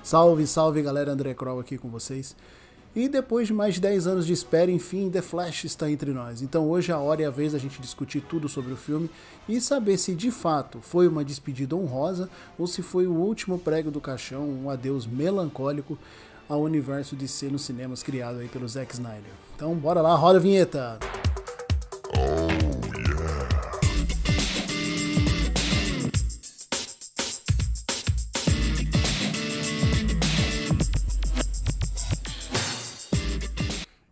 Salve, salve galera, André Crow aqui com vocês. E depois de mais de 10 anos de espera, enfim, The Flash está entre nós. Então hoje a hora e a vez da gente discutir tudo sobre o filme e saber se de fato foi uma despedida honrosa ou se foi o último prego do caixão, um adeus melancólico ao universo de DC nos cinemas criado aí pelo Zack Snyder. Então bora lá, roda a vinheta!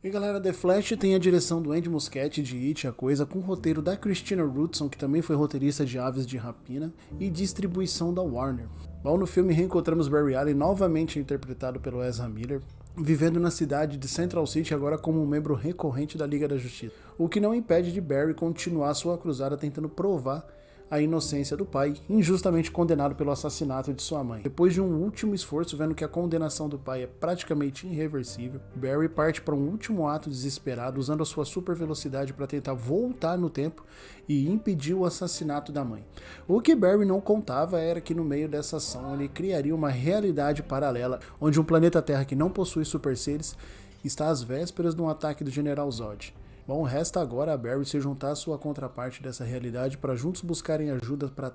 E galera, The Flash tem a direção do Andy Muschietti de It, a Coisa, com o roteiro da Christina Rhodson, que também foi roteirista de Aves de Rapina, e distribuição da Warner. Bom, no filme reencontramos Barry Allen, novamente interpretado pelo Ezra Miller, vivendo na cidade de Central City agora como um membro recorrente da Liga da Justiça. O que não impede de Barry continuar sua cruzada tentando provar a inocência do pai, injustamente condenado pelo assassinato de sua mãe. Depois de um último esforço, vendo que a condenação do pai é praticamente irreversível, Barry parte para um último ato desesperado, usando a sua super velocidade para tentar voltar no tempo e impedir o assassinato da mãe. O que Barry não contava era que no meio dessa ação ele criaria uma realidade paralela, onde um planeta Terra que não possui super seres está às vésperas de um ataque do General Zod. Bom, resta agora a Barry se juntar à sua contraparte dessa realidade para juntos buscarem ajuda para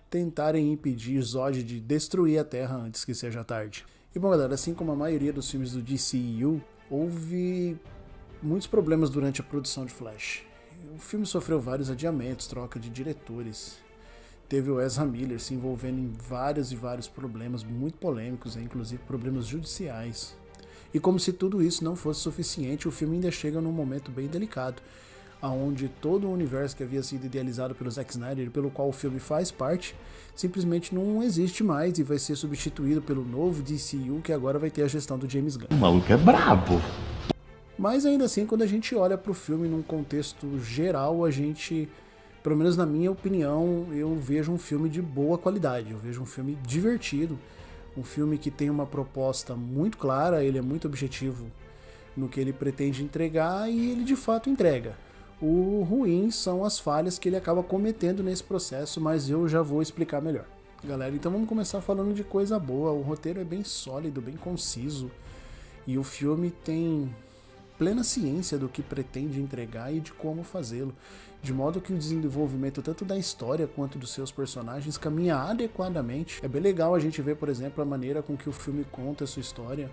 tentarem impedir Zod de destruir a Terra antes que seja tarde. E bom galera, assim como a maioria dos filmes do DCEU, houve muitos problemas durante a produção de Flash. O filme sofreu vários adiamentos, troca de diretores, teve o Ezra Miller se envolvendo em vários problemas muito polêmicos, inclusive problemas judiciais. E como se tudo isso não fosse suficiente, o filme ainda chega num momento bem delicado, onde todo o universo que havia sido idealizado pelo Zack Snyder e pelo qual o filme faz parte, simplesmente não existe mais e vai ser substituído pelo novo DCU, que agora vai ter a gestão do James Gunn. O maluco é brabo! Mas ainda assim, quando a gente olha para o filme num contexto geral, a gente, pelo menos na minha opinião, eu vejo um filme de boa qualidade, eu vejo um filme divertido, um filme que tem uma proposta muito clara, ele é muito objetivo no que ele pretende entregar e ele de fato entrega. O ruim são as falhas que ele acaba cometendo nesse processo, mas eu já vou explicar melhor. Galera, então vamos começar falando de coisa boa. O roteiro é bem sólido, bem conciso e o filme tem plena ciência do que pretende entregar e de como fazê-lo, de modo que o desenvolvimento tanto da história quanto dos seus personagens caminha adequadamente. É bem legal a gente ver, por exemplo, a maneira com que o filme conta a sua história.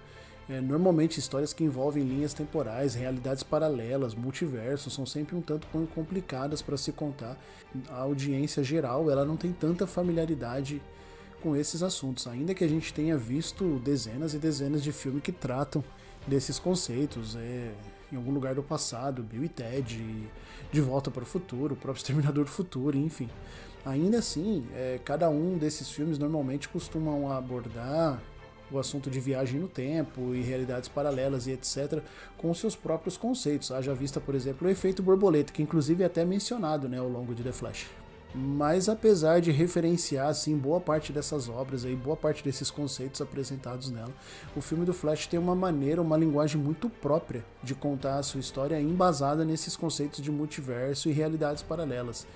Normalmente histórias que envolvem linhas temporais, realidades paralelas, multiversos, são sempre um tanto quanto complicadas para se contar. A audiência geral ela não tem tanta familiaridade com esses assuntos, ainda que a gente tenha visto dezenas e dezenas de filmes que tratam desses conceitos, em algum lugar do passado, Bill e Ted, De Volta para o Futuro, o próprio Exterminador do Futuro, enfim. Ainda assim, cada um desses filmes normalmente costumam abordar o assunto de viagem no tempo e realidades paralelas e etc, com seus próprios conceitos. Haja vista, por exemplo, o efeito borboleta, que inclusive é até mencionado, ao longo de The Flash. Mas apesar de referenciar assim, boa parte dessas obras, boa parte desses conceitos apresentados nela, o filme do Flash tem uma maneira, uma linguagem muito própria de contar a sua história embasada nesses conceitos de multiverso e realidades paralelas.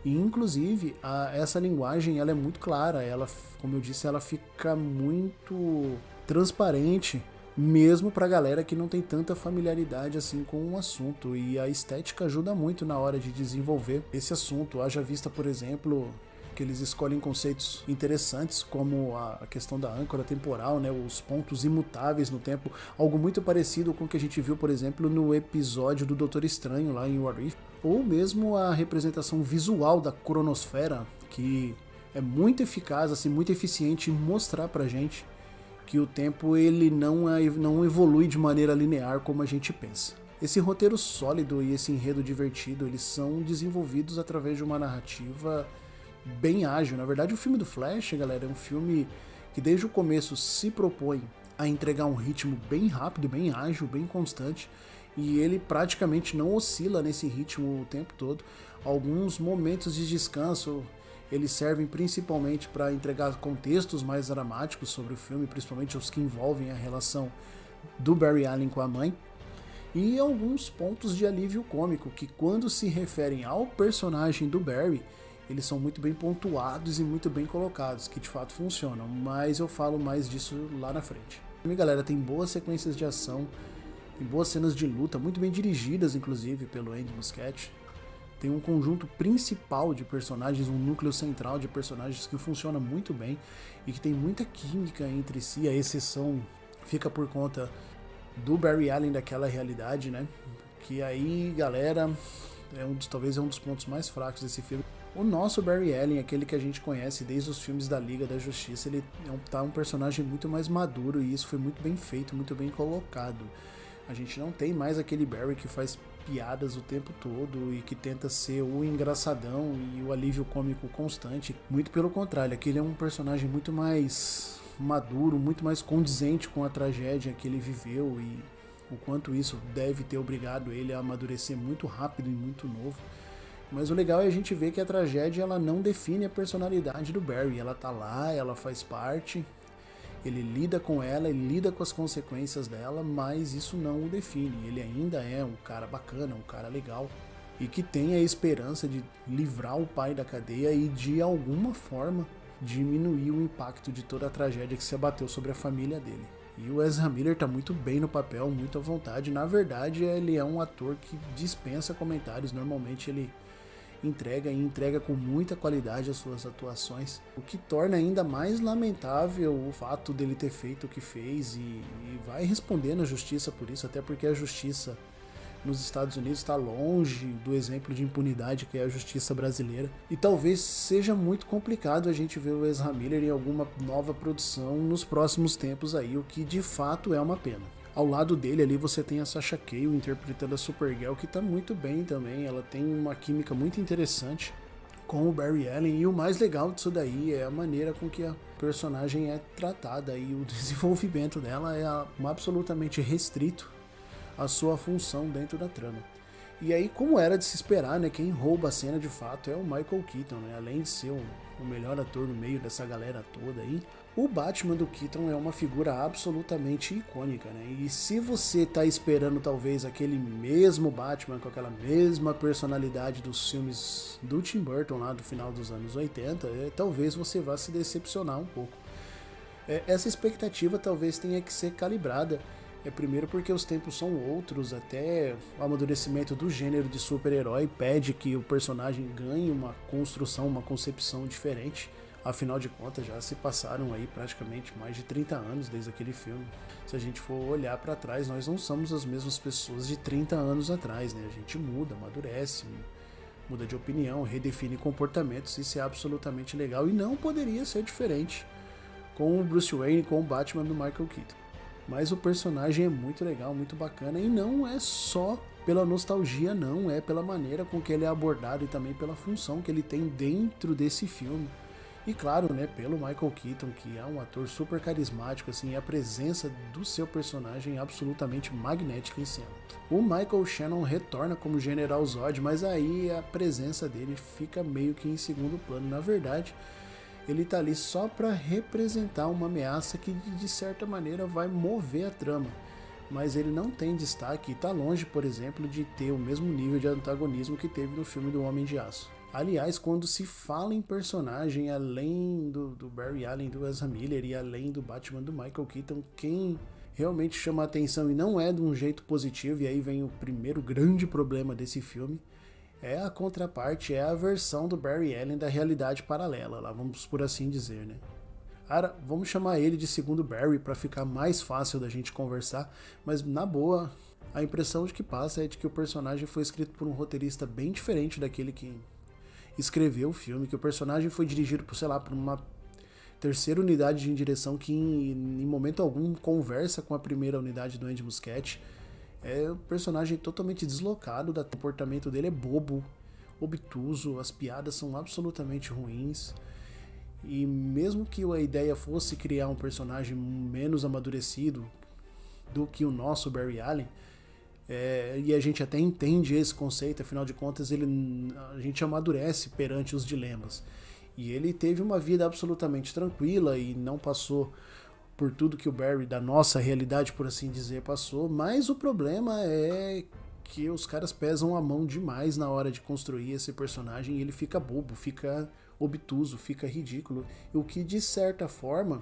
E inclusive essa linguagem ela é muito clara, ela, como eu disse, ela fica muito transparente, mesmo pra galera que não tem tanta familiaridade assim com o assunto, e a estética ajuda muito na hora de desenvolver esse assunto. Haja vista, por exemplo, que eles escolhem conceitos interessantes como a questão da âncora temporal, os pontos imutáveis no tempo, algo muito parecido com o que a gente viu, por exemplo, no episódio do Doutor Estranho lá em What If, ou mesmo a representação visual da cronosfera, que é muito eficaz, assim, muito eficiente em mostrar pra gente que o tempo ele não evolui de maneira linear como a gente pensa. Esse roteiro sólido e esse enredo divertido, eles são desenvolvidos através de uma narrativa bem ágil. Na verdade, o filme do Flash, galera, é um filme que desde o começo se propõe a entregar um ritmo bem rápido, bem ágil, bem constante, e ele praticamente não oscila nesse ritmo o tempo todo. Alguns momentos de descanso eles servem principalmente para entregar contextos mais dramáticos sobre o filme, principalmente os que envolvem a relação do Barry Allen com a mãe, e alguns pontos de alívio cômico que, quando se referem ao personagem do Barry, eles são muito bem pontuados e muito bem colocados, que de fato funcionam, mas eu falo mais disso lá na frente. E galera, tem boas sequências de ação, tem boas cenas de luta, muito bem dirigidas inclusive pelo Andy Muschietti. Tem um conjunto principal de personagens, um núcleo central de personagens que funciona muito bem e que tem muita química entre si, a exceção fica por conta do Barry Allen daquela realidade, né? Que aí, galera, talvez é um dos pontos mais fracos desse filme. O nosso Barry Allen, aquele que a gente conhece desde os filmes da Liga da Justiça, ele tá um personagem muito mais maduro e isso foi muito bem feito, muito bem colocado. A gente não tem mais aquele Barry que faz piadas o tempo todo e que tenta ser o engraçadão e o alívio cômico constante. Muito pelo contrário, aquele é um personagem muito mais maduro, muito mais condizente com a tragédia que ele viveu e o quanto isso deve ter obrigado ele a amadurecer muito rápido e muito novo. Mas o legal é a gente ver que a tragédia ela não define a personalidade do Barry, ela tá lá, ela faz parte, ele lida com ela, ele lida com as consequências dela, mas isso não o define. Ele ainda é um cara bacana, um cara legal e que tem a esperança de livrar o pai da cadeia e de alguma forma diminuir o impacto de toda a tragédia que se abateu sobre a família dele. E o Ezra Miller tá muito bem no papel, muito à vontade. Na verdade, ele é um ator que dispensa comentários. Normalmente ele entrega com muita qualidade as suas atuações, o que torna ainda mais lamentável o fato dele ter feito o que fez e vai responder na justiça por isso, até porque a justiça nos Estados Unidos está longe do exemplo de impunidade que é a justiça brasileira. E talvez seja muito complicado a gente ver o Ezra Miller em alguma nova produção nos próximos tempos aí, o que de fato é uma pena. Ao lado dele ali você tem a Sasha Calle interpretando a Supergirl, que tá muito bem também, ela tem uma química muito interessante com o Barry Allen, e o mais legal disso daí é a maneira com que a personagem é tratada e o desenvolvimento dela é absolutamente restrito à sua função dentro da trama. E aí, como era de se esperar, né, quem rouba a cena de fato é o Michael Keaton, né, além de ser o melhor ator no meio dessa galera toda aí. O Batman do Keaton é uma figura absolutamente icônica, né? E se você tá esperando talvez aquele mesmo Batman com aquela mesma personalidade dos filmes do Tim Burton lá do final dos anos 80, talvez você vá se decepcionar um pouco. Essa expectativa talvez tenha que ser calibrada. Primeiro porque os tempos são outros, até o amadurecimento do gênero de super-herói pede que o personagem ganhe uma construção, uma concepção diferente. Afinal de contas, já se passaram aí praticamente mais de 30 anos desde aquele filme. Se a gente for olhar para trás, nós não somos as mesmas pessoas de 30 anos atrás, né? A gente muda, amadurece, muda de opinião, redefine comportamentos, isso é absolutamente legal e não poderia ser diferente com o Bruce Wayne, com o Batman do Michael Keaton. Mas o personagem é muito legal, muito bacana e não é só pela nostalgia, não, é pela maneira com que ele é abordado e também pela função que ele tem dentro desse filme. E claro, né, pelo Michael Keaton, que é um ator super carismático, assim, e a presença do seu personagem é absolutamente magnética em cena. O Michael Shannon retorna como General Zod, mas aí a presença dele fica meio que em segundo plano. Na verdade, ele tá ali só para representar uma ameaça que de certa maneira vai mover a trama, mas ele não tem destaque e tá longe, por exemplo, de ter o mesmo nível de antagonismo que teve no filme do Homem de Aço. Aliás, quando se fala em personagem além do Barry Allen, do Ezra Miller e além do Batman do Michael Keaton, quem realmente chama a atenção e não é de um jeito positivo, e aí vem o primeiro grande problema desse filme, é a contraparte, é a versão do Barry Allen da realidade paralela, lá vamos por assim dizer, né? Cara, vamos chamar ele de segundo Barry para ficar mais fácil da gente conversar, mas na boa, a impressão de que passa é de que o personagem foi escrito por um roteirista bem diferente daquele que escreveu o filme, que o personagem foi dirigido por, sei lá, por uma terceira unidade de direção que em momento algum conversa com a primeira unidade do Andy Muschietti. É um personagem totalmente deslocado, o comportamento dele é bobo, obtuso, as piadas são absolutamente ruins. E mesmo que a ideia fosse criar um personagem menos amadurecido do que o nosso Barry Allen, e a gente até entende esse conceito, afinal de contas a gente amadurece perante os dilemas. E ele teve uma vida absolutamente tranquila e não passou por tudo que o Barry da nossa realidade, por assim dizer, passou, mas o problema é que os caras pesam a mão demais na hora de construir esse personagem e ele fica bobo, fica obtuso, fica ridículo. O que, de certa forma,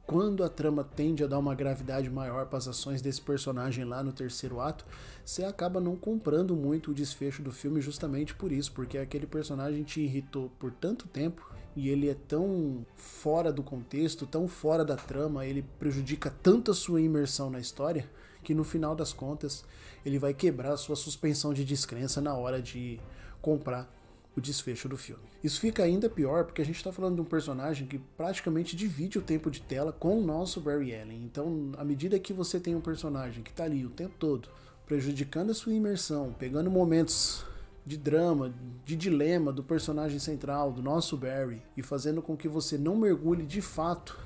quando a trama tende a dar uma gravidade maior para as ações desse personagem lá no terceiro ato, você acaba não comprando muito o desfecho do filme justamente por isso, porque aquele personagem te irritou por tanto tempo e ele é tão fora do contexto, tão fora da trama, ele prejudica tanto a sua imersão na história, que no final das contas ele vai quebrar a sua suspensão de descrença na hora de comprar o desfecho do filme. Isso fica ainda pior porque a gente está falando de um personagem que praticamente divide o tempo de tela com o nosso Barry Allen. Então, à medida que você tem um personagem que está ali o tempo todo, prejudicando a sua imersão, pegando momentos de drama, de dilema do personagem central, do nosso Barry, e fazendo com que você não mergulhe de fato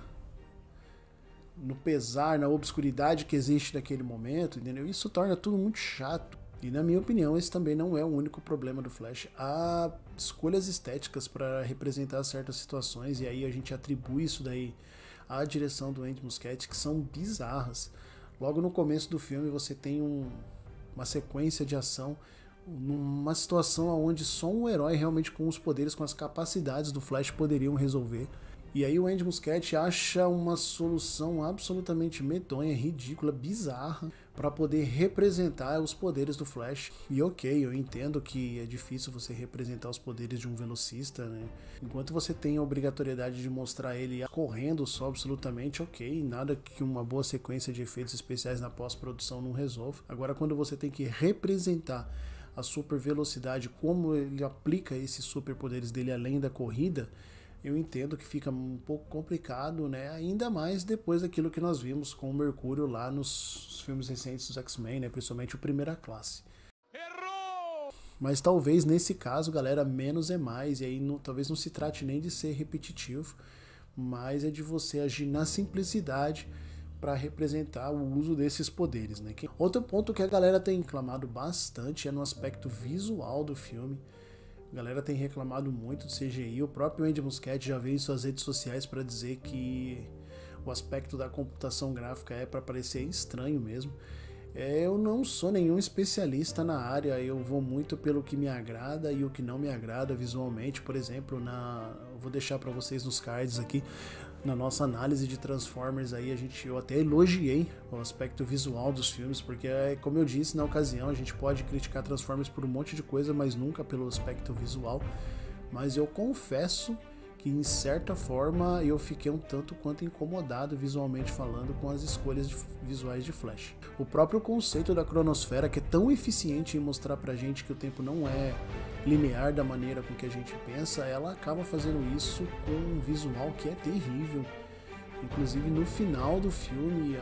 no pesar, na obscuridade que existe naquele momento, entendeu? Isso torna tudo muito chato. E na minha opinião, esse também não é o único problema do Flash. Há escolhas estéticas para representar certas situações, e aí a gente atribui isso daí à direção do Andy Muschietti, que são bizarras. Logo no começo do filme você tem uma sequência de ação, numa situação onde só um herói realmente com os poderes, com as capacidades do Flash poderiam resolver. E aí o Andy Muschietti acha uma solução absolutamente medonha, ridícula, bizarra, para poder representar os poderes do Flash. E ok, eu entendo que é difícil você representar os poderes de um velocista, né? Enquanto você tem a obrigatoriedade de mostrar ele correndo só absolutamente, ok, nada que uma boa sequência de efeitos especiais na pós-produção não resolva. Agora, quando você tem que representar a super velocidade, como ele aplica esses superpoderes dele além da corrida, eu entendo que fica um pouco complicado, né? Ainda mais depois daquilo que nós vimos com o Mercúrio lá nos filmes recentes dos X-Men, né? Principalmente o Primeira Classe. Errou! Mas talvez nesse caso, galera, menos é mais, e aí talvez não se trate nem de ser repetitivo, mas é de você agir na simplicidade para representar o uso desses poderes, né? Outro ponto que a galera tem clamado bastante é no aspecto visual do filme. A galera tem reclamado muito do CGI, o próprio Andy Muschietti já veio em suas redes sociais para dizer que o aspecto da computação gráfica é para parecer estranho mesmo. Eu não sou nenhum especialista na área, eu vou muito pelo que me agrada e o que não me agrada visualmente. Por exemplo, eu vou deixar para vocês nos cards aqui, na nossa análise de Transformers aí, eu até elogiei o aspecto visual dos filmes, porque como eu disse na ocasião, a gente pode criticar Transformers por um monte de coisa, mas nunca pelo aspecto visual. Mas eu confesso que, em certa forma, eu fiquei um tanto quanto incomodado visualmente falando com as escolhas visuais de Flash. O próprio conceito da cronosfera, que é tão eficiente em mostrar pra gente que o tempo não é linear da maneira com que a gente pensa, ela acaba fazendo isso com um visual que é terrível. Inclusive no final do filme,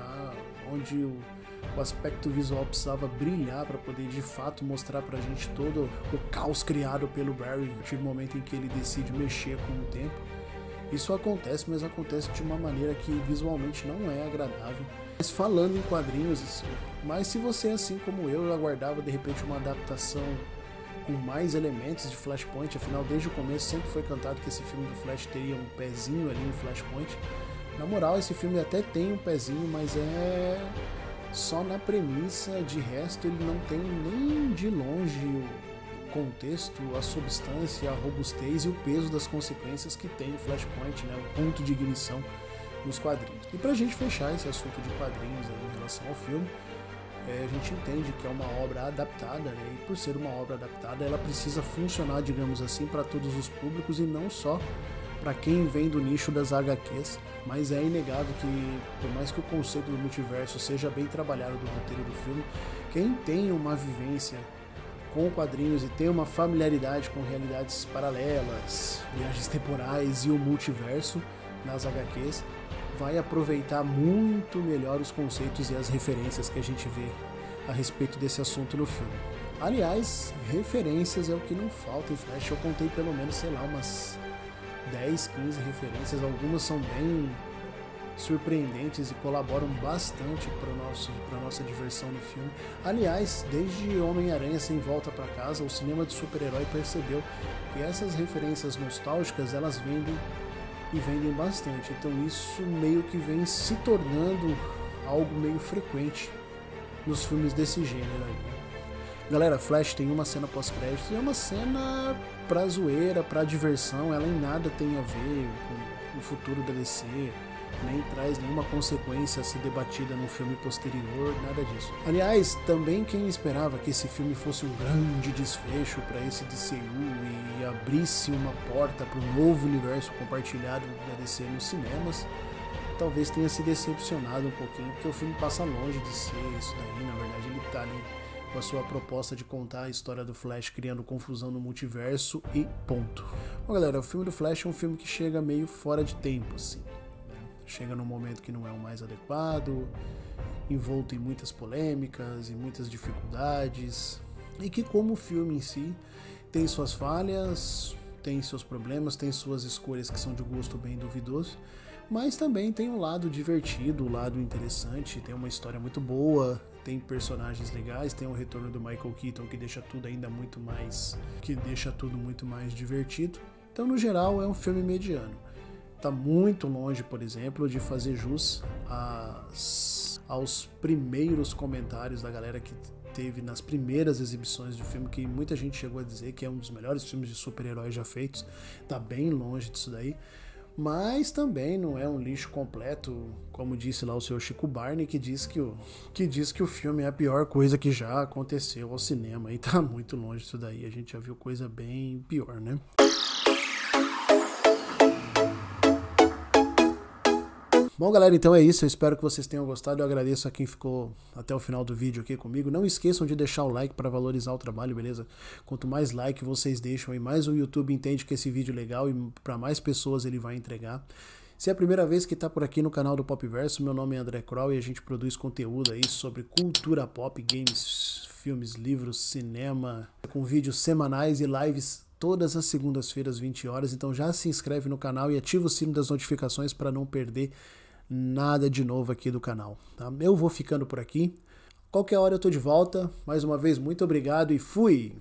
onde o aspecto visual precisava brilhar para poder de fato mostrar pra gente todo o caos criado pelo Barry a partir do momento em que ele decide mexer com o tempo. Isso acontece, mas acontece de uma maneira que visualmente não é agradável. Mas falando em quadrinhos, mas se você, assim como eu aguardava de repente uma adaptação com mais elementos de Flashpoint, afinal desde o começo sempre foi cantado que esse filme do Flash teria um pezinho ali no Flashpoint. Na moral, esse filme até tem um pezinho, mas é só na premissa, de resto ele não tem nem de longe o contexto, a substância, a robustez e o peso das consequências que tem o Flashpoint, né, o ponto de ignição nos quadrinhos. E pra gente fechar esse assunto de quadrinhos aí, em relação ao filme, a gente entende que é uma obra adaptada, né, e por ser uma obra adaptada ela precisa funcionar, digamos assim, para todos os públicos e não só para quem vem do nicho das HQs, mas é inegável que, por mais que o conceito do multiverso seja bem trabalhado no roteiro do filme, quem tem uma vivência com quadrinhos e tem uma familiaridade com realidades paralelas, viagens temporais e o multiverso nas HQs, vai aproveitar muito melhor os conceitos e as referências que a gente vê a respeito desse assunto no filme. Aliás, referências é o que não falta em Flash. Eu contei pelo menos, sei lá, umas 10, 15 referências, algumas são bem surpreendentes e colaboram bastante para nossa diversão no filme. Aliás, desde Homem-Aranha Sem Volta para Casa, o cinema de super-herói percebeu que essas referências nostálgicas, elas vendem e vendem bastante, então isso meio que vem se tornando algo meio frequente nos filmes desse gênero aí. Galera, Flash tem uma cena pós-créditos, é uma cena pra zoeira, pra diversão, ela em nada tem a ver com o futuro da DC, nem traz nenhuma consequência a ser debatida no filme posterior, nada disso. Aliás, também quem esperava que esse filme fosse um grande desfecho para esse DCU e abrisse uma porta para um novo universo compartilhado da DC nos cinemas, talvez tenha se decepcionado um pouquinho, porque o filme passa longe de ser isso daí. Na verdade, ele tá ali com a sua proposta de contar a história do Flash criando confusão no multiverso e ponto. Bom, galera, o filme do Flash é um filme que chega meio fora de tempo, assim. Chega num momento que não é o mais adequado, envolto em muitas polêmicas e muitas dificuldades, e que, como o filme em si, tem suas falhas, tem seus problemas, tem suas escolhas que são de gosto bem duvidoso, mas também tem um lado divertido, um lado interessante, tem uma história muito boa, tem personagens legais, tem o retorno do Michael Keaton que deixa tudo ainda muito mais divertido. Então, no geral, é um filme mediano. Tá muito longe, por exemplo, de fazer jus aos primeiros comentários da galera que teve nas primeiras exibições do filme, que muita gente chegou a dizer que é um dos melhores filmes de super-heróis já feitos. Tá bem longe disso daí, mas também não é um lixo completo, como disse lá o seu Chico Barney, que diz que o filme é a pior coisa que já aconteceu ao cinema, e tá muito longe disso daí, a gente já viu coisa bem pior, né? Bom, galera, então é isso. Eu espero que vocês tenham gostado. Eu agradeço a quem ficou até o final do vídeo aqui comigo. Não esqueçam de deixar o like para valorizar o trabalho, beleza? Quanto mais like vocês deixam, e mais o YouTube entende que esse vídeo é legal e para mais pessoas ele vai entregar. Se é a primeira vez que está por aqui no canal do Popverso, meu nome é André Kroll e a gente produz conteúdo aí sobre cultura pop, games, filmes, livros, cinema, com vídeos semanais e lives todas as segundas-feiras, 20 horas. Então já se inscreve no canal e ativa o sino das notificações para não perder nada de novo aqui do canal, tá? Eu vou ficando por aqui. Qualquer hora eu tô de volta. Mais uma vez, muito obrigado e fui!